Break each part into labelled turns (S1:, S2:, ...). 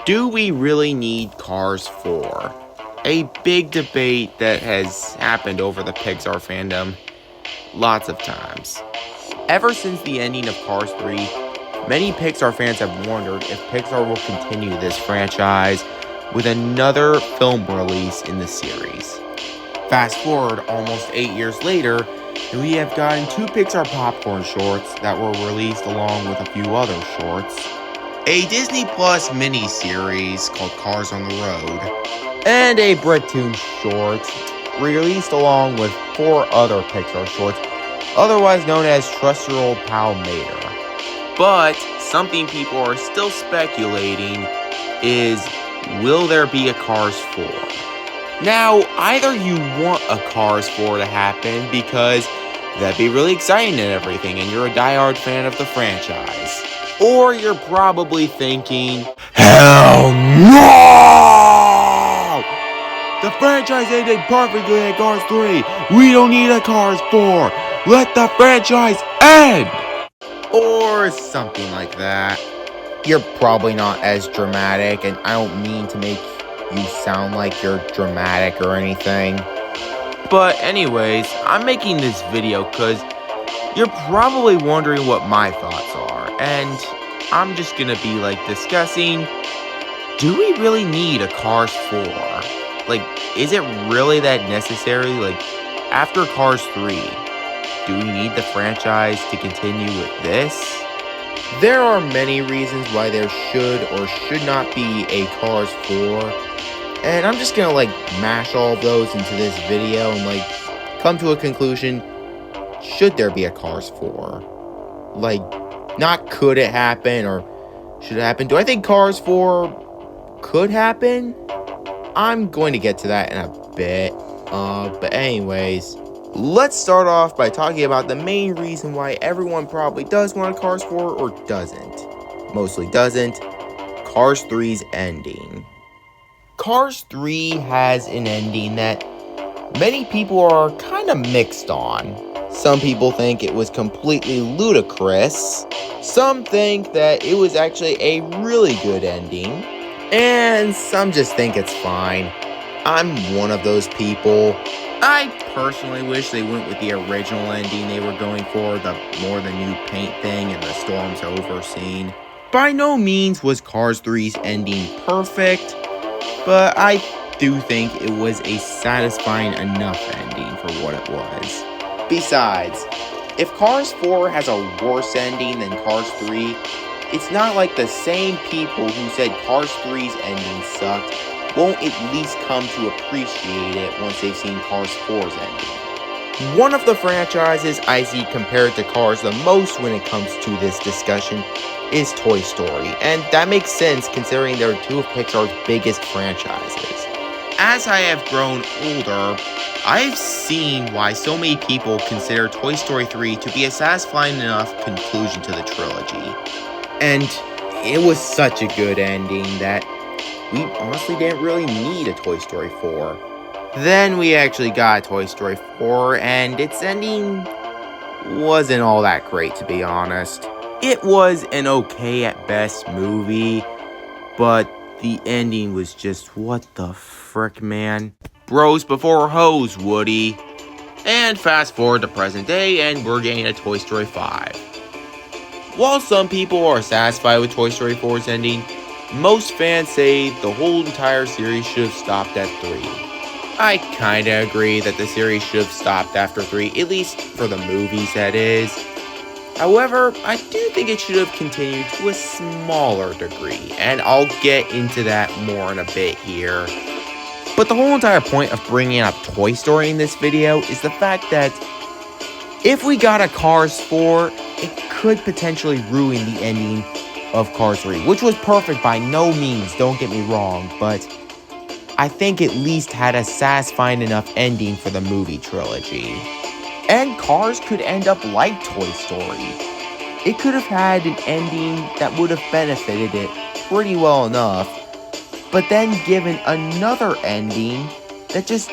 S1: Do we really need Cars 4? A big debate that has happened over the Pixar fandom lots of times. Ever since the ending of Cars 3, many Pixar fans have wondered if Pixar will continue this franchise with another film release in the series. Fast forward almost 8 years later, and we have gotten 2 Pixar popcorn shorts that were released along with a few other shorts, a Disney Plus mini-series called Cars on the Road, and a Brittoon short released along with 4 other Pixar shorts, otherwise known as Trust Your Old Pal Mater. But something people are still speculating is, will there be a Cars 4? Now, either you want a Cars 4 to happen because that'd be really exciting and everything and you're a diehard fan of the franchise, or you're probably thinking, hell no! The franchise ended perfectly at Cars 3. We don't need a Cars 4. Let the franchise end! Or something like that. You're probably not as dramatic, and I don't mean to make you sound like you're dramatic or anything. But anyways, I'm making this video because you're probably wondering what my thoughts are, and I'm just gonna be discussing, do we really need a Cars 4? Is it really that necessary? After Cars 3, do we need the franchise to continue with this? There are many reasons why there should or should not be a Cars 4, and I'm just gonna mash all of those into this video and come to a conclusion. Should there be a Cars 4? Not could it happen or should it happen. Do I think Cars 4 could happen? I'm going to get to that in a bit. But anyways, let's start off by talking about the main reason why everyone probably does want a Cars 4 or doesn't. Mostly doesn't. Cars 3's ending. Cars 3 has an ending that many people are kind of mixed on. Some people think it was completely ludicrous. Some think that it was actually a really good ending. And some just think it's fine. I'm one of those people. I personally wish they went with the original ending they were going for, the more the new paint thing and the storm's over scene. By no means was Cars 3's ending perfect, but I do think it was a satisfying enough ending for what it was. Besides, if Cars 4 has a worse ending than Cars 3, it's not like the same people who said Cars 3's ending sucked won't at least come to appreciate it once they've seen Cars 4's ending. One of the franchises I see compared to Cars the most when it comes to this discussion is Toy Story, and that makes sense considering they're 2 of Pixar's biggest franchises. As I have grown older, I've seen why so many people consider Toy Story 3 to be a satisfying enough conclusion to the trilogy. And it was such a good ending that we honestly didn't really need a Toy Story 4. Then we actually got Toy Story 4, and its ending wasn't all that great, to be honest. It was an okay at best movie, but the ending was just, what the frick, man? Bros before hoes, Woody. And fast forward to present day, and we're getting a Toy Story 5. While some people are satisfied with Toy Story 4's ending, most fans say the whole entire series should have stopped at 3. I kinda agree that the series should have stopped after 3, at least for the movies that is. However, I do think it should have continued to a smaller degree, and I'll get into that more in a bit here. But the whole entire point of bringing up Toy Story in this video is the fact that if we got a Cars 4, it could potentially ruin the ending of Cars 3, which was perfect by no means, don't get me wrong, but I think at least had a satisfying enough ending for the movie trilogy. And Cars could end up like Toy Story. It could have had an ending that would have benefited it pretty well enough, but then given another ending that just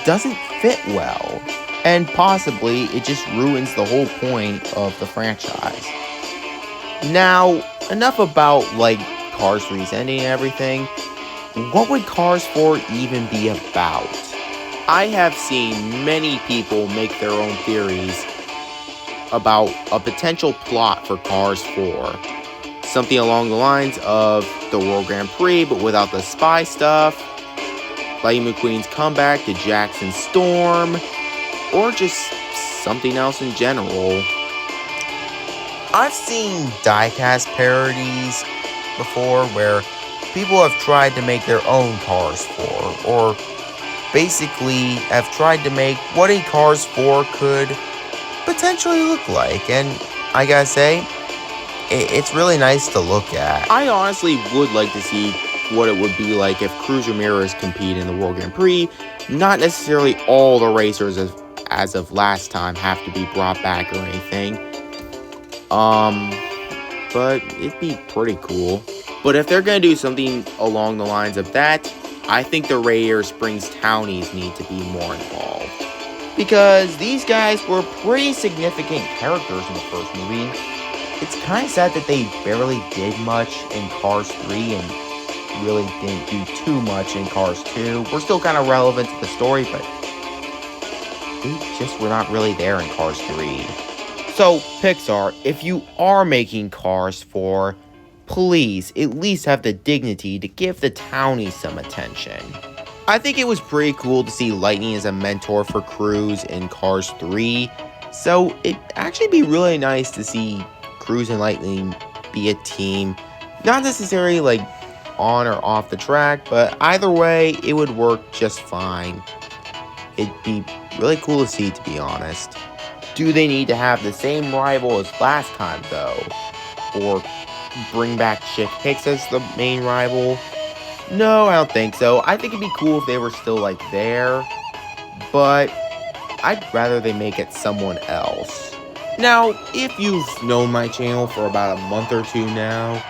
S1: doesn't fit well. And possibly it just ruins the whole point of the franchise. Now, enough about Cars 3's ending and everything, what would Cars 4 even be about? I have seen many people make their own theories about a potential plot for Cars 4. Something along the lines of the World Grand Prix, but without the spy stuff, Lightning McQueen's comeback to Jackson Storm, or just something else in general. I've seen diecast parodies before where people have tried to make their own Cars 4, or basically have tried to make what a Cars 4 could potentially look like, and I gotta say, it's really nice to look at. I honestly would like to see what it would be like if Cruz Ramirez compete in the World Grand Prix. Not necessarily all the racers as of last time have to be brought back or anything. But it'd be pretty cool. But if they're gonna do something along the lines of that, I think the Radiator Springs Townies need to be more involved. Because these guys were pretty significant characters in the first movie. It's kind of sad that they barely did much in Cars 3 and really didn't do too much in Cars 2. We're still kind of relevant to the story, but they just were not really there in Cars 3. So, Pixar, if you are making Cars 4, please at least have the dignity to give the Townies some attention. I think it was pretty cool to see Lightning as a mentor for Cruz in Cars 3, so it'd actually be really nice to see Cruz and Lightning be a team. Not necessarily like on or off the track, but either way, it would work just fine. It'd be really cool to see, to be honest. Do they need to have the same rival as last time, though? Or bring back Chick Hicks as the main rival? No, I don't think so. I think it'd be cool if they were still, like, there. But I'd rather they make it someone else. Now, if you've known my channel for about a month or two now,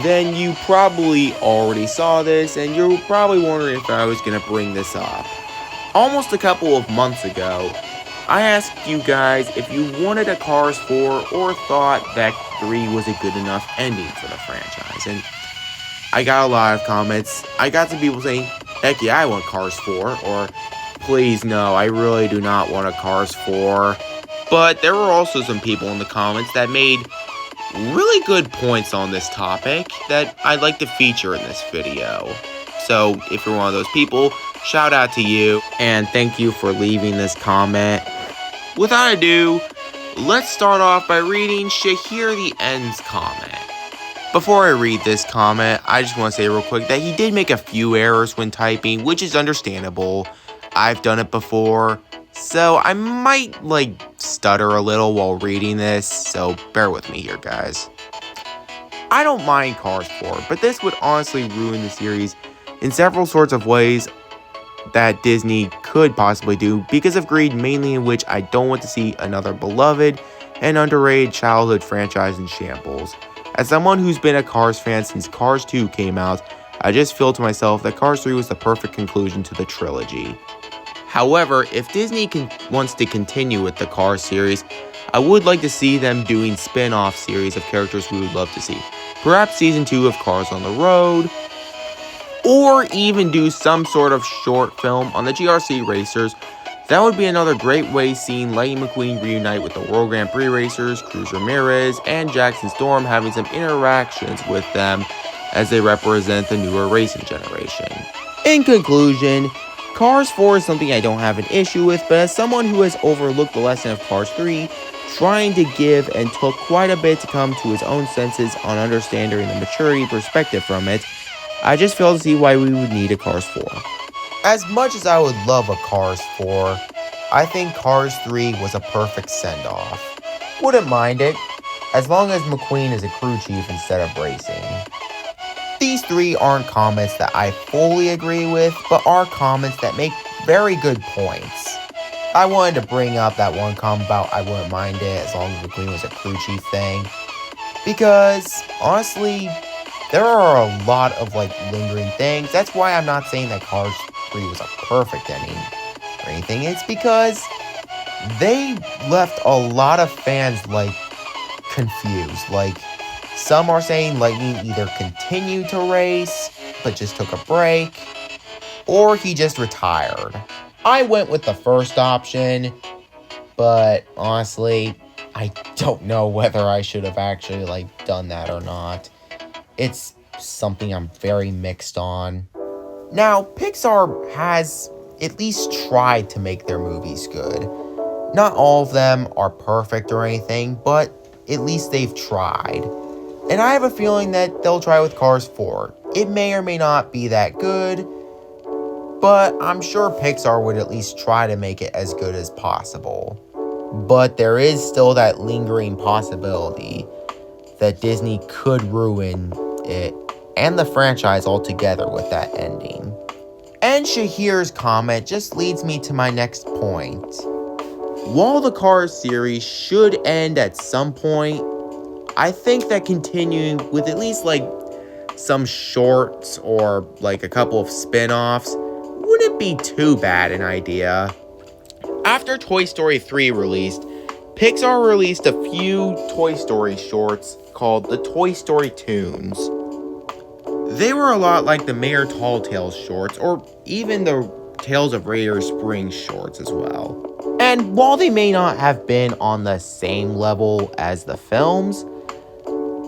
S1: then you probably already saw this, and you're probably wondering if I was going to bring this up. Almost a couple of months ago, I asked you guys if you wanted a Cars 4 or thought that 3 was a good enough ending for the franchise, and I got a lot of comments. I got some people saying, heck yeah, I want Cars 4, or please no, I really do not want a Cars 4. But there were also some people in the comments that made really good points on this topic that I'd like to feature in this video. So if you're one of those people, shout out to you, and thank you for leaving this comment. Without ado, let's start off by reading Shahir the End's comment. Before I read this comment, I just want to say real quick that he did make a few errors when typing, which is understandable. I've done it before, so I might, stutter a little while reading this, so bear with me here, guys. I don't mind Cars 4, but this would honestly ruin the series in several sorts of ways that Disney could possibly do because of greed, mainly in which I don't want to see another beloved and underrated childhood franchise in shambles. As someone who's been a Cars fan since Cars 2 came out, I just feel to myself that Cars 3 was the perfect conclusion to the trilogy. However, if Disney wants to continue with the Cars series, I would like to see them doing spin-off series of characters we would love to see. Perhaps season 2 of Cars on the Road, or even do some sort of short film on the GRC racers. That would be another great way seeing Lightning McQueen reunite with the World Grand Prix racers, Cruz Ramirez, and Jackson Storm having some interactions with them as they represent the newer racing generation. In conclusion, Cars 4 is something I don't have an issue with, but as someone who has overlooked the lesson of Cars 3, trying to give and took quite a bit to come to his own senses on understanding the maturity perspective from it, I just fail to see why we would need a Cars 4. As much as I would love a Cars 4, I think Cars 3 was a perfect send-off. Wouldn't mind it, as long as McQueen is a crew chief instead of racing. These 3 aren't comments that I fully agree with, but are comments that make very good points. I wanted to bring up that one comment about I wouldn't mind it as long as McQueen was a crew chief thing, because honestly, there are a lot of lingering things. That's why I'm not saying that Cars 3 was a perfect ending or anything. It's because they left a lot of fans confused. Some are saying Lightning either continued to race, but just took a break, or he just retired. I went with the first option, but honestly, I don't know whether I should have actually done that or not. It's something I'm very mixed on. Now, Pixar has at least tried to make their movies good. Not all of them are perfect or anything, but at least they've tried. And I have a feeling that they'll try with Cars 4. It may or may not be that good, but I'm sure Pixar would at least try to make it as good as possible. But there is still that lingering possibility that Disney could ruin it and the franchise altogether with that ending. And Shahir's comment just leads me to my next point. While the Cars series should end at some point, I think that continuing with at least some shorts or a couple of spin-offs wouldn't be too bad an idea. After Toy Story 3 released, Pixar released a few Toy Story shorts called the Toy Story Tunes. They were a lot like the Mayor Tall Tales shorts, or even the Tales of Radiator Springs shorts as well. And while they may not have been on the same level as the films,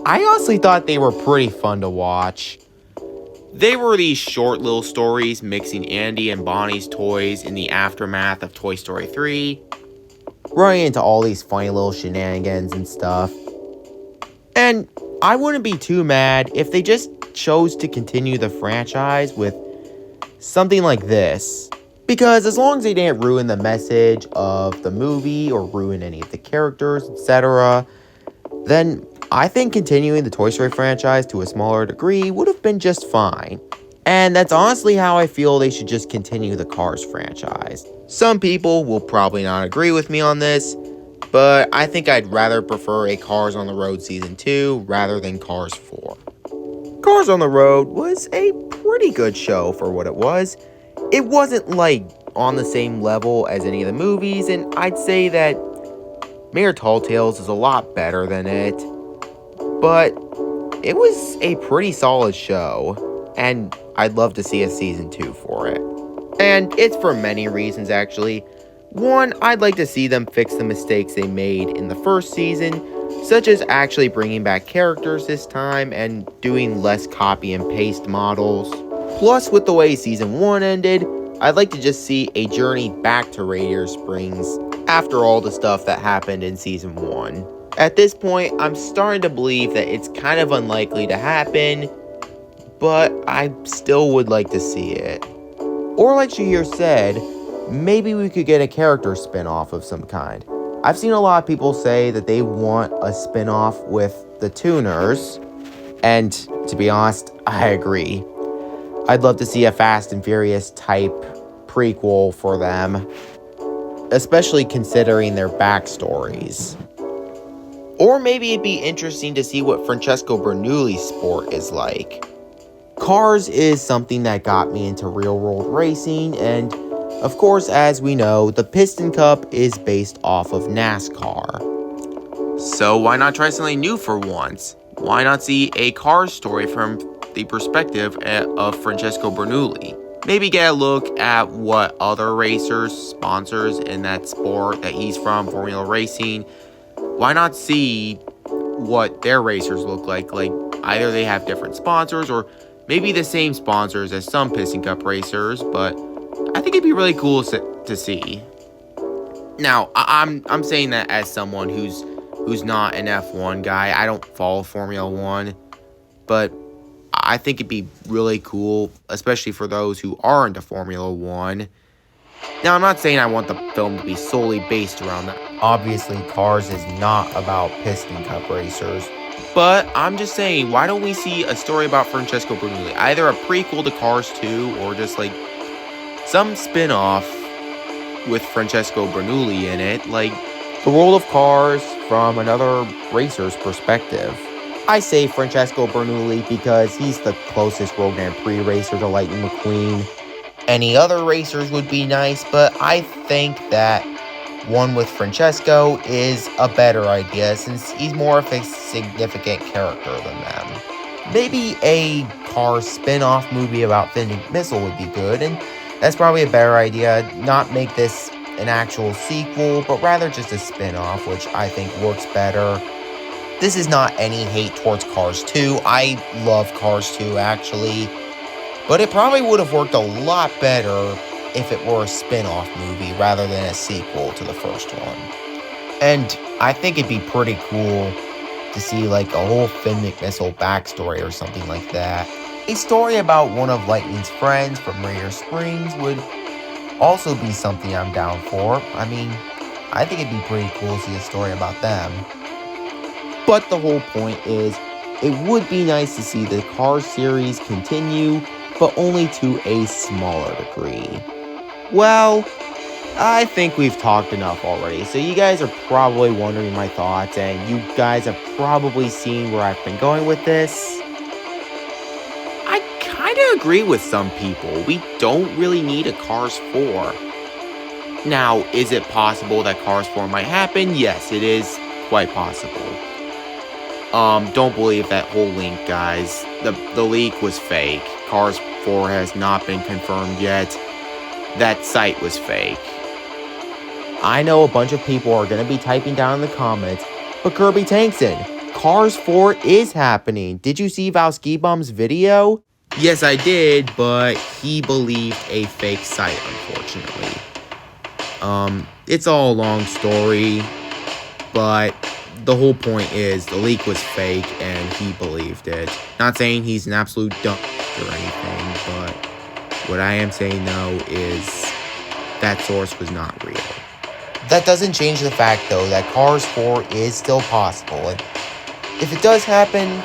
S1: I honestly thought they were pretty fun to watch. They were these short little stories mixing Andy and Bonnie's toys in the aftermath of Toy Story 3, running into all these funny little shenanigans and stuff. And I wouldn't be too mad if they just chose to continue the franchise with something like this. Because as long as they didn't ruin the message of the movie or ruin any of the characters, etc., then I think continuing the Toy Story franchise to a smaller degree would have been just fine. And that's honestly how I feel they should just continue the Cars franchise. Some people will probably not agree with me on this, but I think I'd rather prefer a Cars on the Road Season 2 rather than Cars 4. Cars on the Road was a pretty good show for what it was. It wasn't on the same level as any of the movies, and I'd say that Mayor Tall Tales is a lot better than it. But it was a pretty solid show, and I'd love to see a season 2 for it. And it's for many reasons, actually. One, I'd like to see them fix the mistakes they made in the first season, such as actually bringing back characters this time and doing less copy and paste models. Plus, with the way season 1 ended, I'd like to just see a journey back to Radiator Springs after all the stuff that happened in season 1. At this point, I'm starting to believe that it's kind of unlikely to happen, but I still would like to see it. Or like Shahir said, maybe we could get a character spin-off of some kind. I've seen a lot of people say that they want a spin-off with the Tuners, and to be honest, I agree. I'd love to see a Fast and Furious type prequel for them, especially considering their backstories. Or maybe it'd be interesting to see what Francesco Bernoulli's sport is like. Cars is something that got me into real-world racing, and of course, as we know, the Piston Cup is based off of NASCAR. So why not try something new for once? Why not see a Cars story from the perspective of Francesco Bernoulli? Maybe get a look at what other racers, sponsors in that sport that he's from, Formula Racing. Why not see what their racers look like? Either they have different sponsors or maybe the same sponsors as some Piston Cup racers, but I think it'd be really cool to see. Now, I'm saying that as someone who's not an F1 guy. I don't follow Formula 1, but I think it'd be really cool, especially for those who are into Formula 1. Now, I'm not saying I want the film to be solely based around that. Obviously, Cars is not about Piston Cup racers. But I'm just saying, why don't we see a story about Francesco Bernoulli? Either a prequel to Cars 2 or just some spin-off with Francesco Bernoulli in it. The world of Cars from another racer's perspective. I say Francesco Bernoulli because he's the closest World Grand Prix racer to Lightning McQueen. Any other racers would be nice, but I think that
S2: one with Francesco is a better idea since he's more of a significant character than them. Maybe a Cars spin-off movie about Finn Missile would be good, and that's probably a better idea. Not make this an actual sequel, but rather just a spin-off, which I think works better. This is not any hate towards Cars 2. I love Cars 2, actually. But it probably would have worked a lot better if it were a spin-off movie rather than a sequel to the first one. And I think it'd be pretty cool to see like a whole Finn McMissile backstory or something like that. A story about one of Lightning's friends from Raider Springs would also be something I'm down for. I mean, I think it'd be pretty cool to see a story about them. But the whole point is, it would be nice to see the Cars series continue, but only to a smaller degree. Well, I think we've talked enough already, so you guys are probably wondering my thoughts, and you guys have probably seen where I've been going with this.
S1: I kinda agree with some people. We don't really need a Cars 4. Now, is it possible that Cars 4 might happen? Yes, it is quite possible. Don't believe that whole link, guys. The leak was fake. Cars 4 has not been confirmed yet. That site was fake.
S2: I know a bunch of people are going to be typing down in the comments, but Kirby Tankson, Cars 4 is happening. Did you see Valskybum's video?
S1: Yes, I did, but he believed a fake site, unfortunately. It's all a long story, but the whole point is the leak was fake and he believed it. Not saying he's an absolute dumb or anything, but what I am saying though is that source was not real.
S2: That doesn't change the fact though that Cars 4 is still possible, and if it does happen,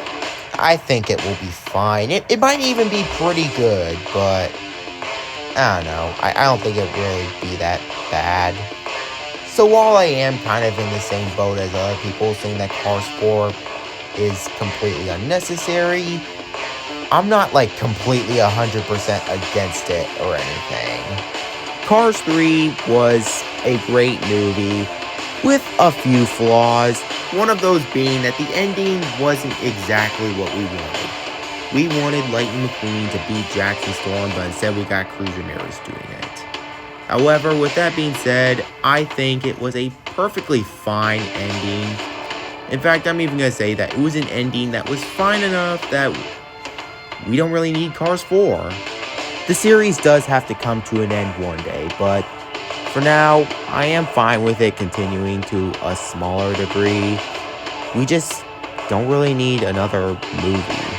S2: I think it will be fine. It might even be pretty good, but I don't know. I don't think it really be that bad. So while I am kind of in the same boat as other people saying that Cars 4 is completely unnecessary, I'm not like completely 100% against it or anything.
S1: Cars 3 was a great movie with a few flaws. One of those being that the ending wasn't exactly what we wanted. We wanted Lightning McQueen to beat Jackson Storm, but instead we got Cruz Ramirez doing it. However, with that being said, I think it was a perfectly fine ending. In fact, I'm even going to say that it was an ending that was fine enough that we don't really need Cars 4.
S2: The series does have to come to an end one day, but for now, I am fine with it continuing to a smaller degree. We just don't really need another movie.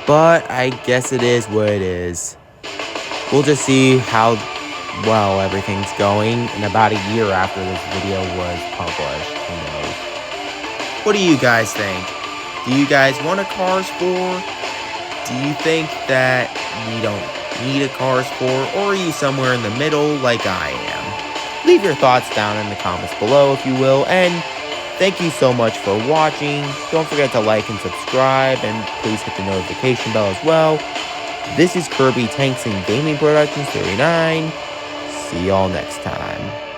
S2: But I guess it is what it is. We'll just see how well everything's going in about a year after this video was published. Who knows?
S1: What do you guys think? Do you guys want a Cars 4? Do you think that we don't need a Cars 4, or are you somewhere in the middle like I am?
S2: Leave your thoughts down in the comments below if you will, and thank you so much for watching. Don't forget to like and subscribe, and please hit the notification bell as well. This is Kirby Tankson Gaming Productions 39. See y'all next time.